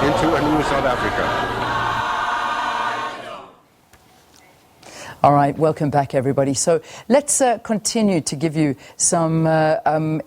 into a new South Africa. All right, welcome back, everybody. So let's continue to give you some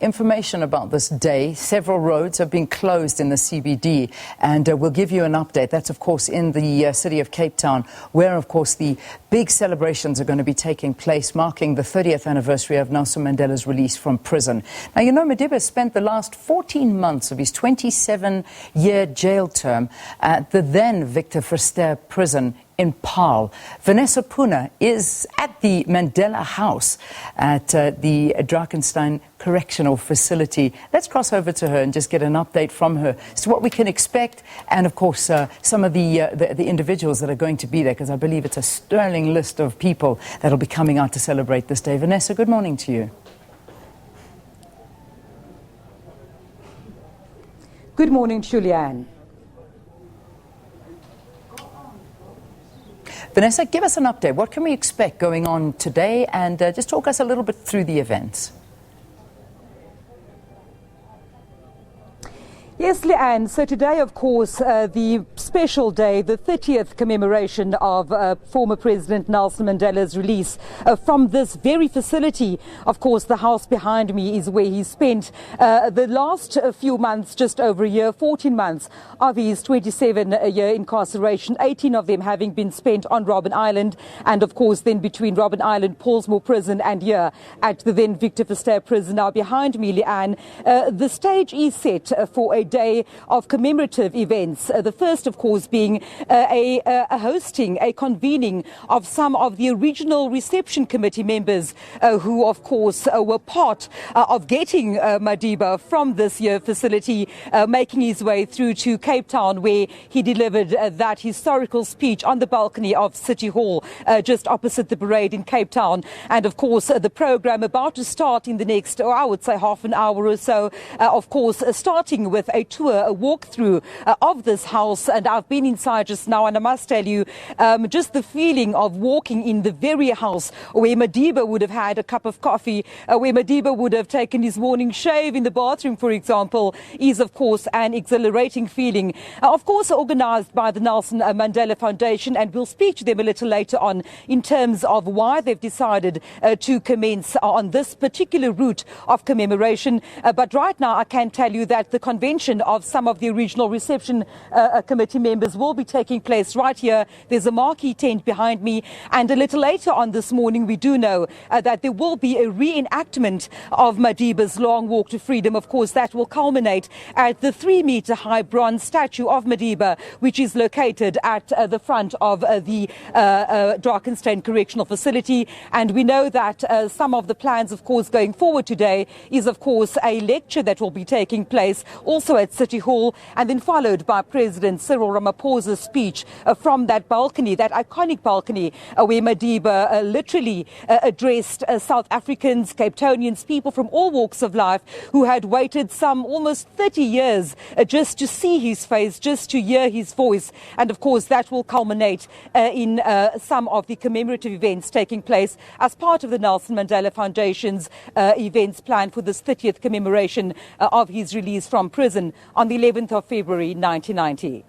information about this day. Several roads have been closed in the CBD, and we'll give you an update. That's, of course, in the city of Cape Town, where, of course, the big celebrations are going to be taking place, marking the 30th anniversary of Nelson Mandela's release from prison. Now, you know, Madiba spent the last 14 months of his 27-year jail term at the then Victor Verster Prison in Paarl. Vanessa Puna is at the Mandela House at the Drakenstein Correctional Facility. Let's cross over to her and just get an update from her as to what we can expect, and of course some of the individuals that are going to be there, because I believe it's a sterling list of people that will be coming out to celebrate this day. Vanessa, good morning to you. Good morning, Julianne. Vanessa, give us an update. What can we expect going on today? And just talk us a little bit through the events. Yes, Leanne. So today, of course, the special day, the 30th commemoration of former President Nelson Mandela's release from this very facility. Of course, the house behind me is where he spent the last few months, just over a year, 14 months of his 27-year incarceration, 18 of them having been spent on Robben Island, and of course then between Robben Island, Paarlsmoor Prison, and here at the then Victor Verster Prison. Now behind me, Leanne, the stage is set for a day of commemorative events. The first, of course, being a hosting, a convening of some of the original reception committee members who, of course, were part of getting Madiba from this here facility, making his way through to Cape Town, where he delivered that historical speech on the balcony of City Hall, just opposite the parade in Cape Town. And, of course, the program about to start in the next, I would say, half an hour or so, of course, starting with a tour, a walkthrough of this house. And I've been inside just now, and I must tell you, just the feeling of walking in the very house where Madiba would have had a cup of coffee, where Madiba would have taken his morning shave in the bathroom, for example, is, of course, an exhilarating feeling. Of course, organised by the Nelson Mandela Foundation, and we'll speak to them a little later on in terms of why they've decided to commence on this particular route of commemoration. But right now, I can tell you that the convention of some of the original reception committee members will be taking place right here. There's a marquee tent behind me, and a little later on this morning we do know that there will be a reenactment of Madiba's long walk to freedom. Of course, that will culminate at the 3-meter high bronze statue of Madiba, which is located at the front of the Drakenstein Correctional Facility. And we know that some of the plans, of course, going forward today is, of course, a lecture that will be taking place also at City Hall, and then followed by President Cyril Ramaphosa's speech from that balcony, that iconic balcony where Madiba literally addressed South Africans, Cape Townians, people from all walks of life who had waited some almost 30 years just to see his face, just to hear his voice. And of course that will culminate in some of the commemorative events taking place as part of the Nelson Mandela Foundation's events planned for this 30th commemoration of his release from prison on the 11th of February 1990.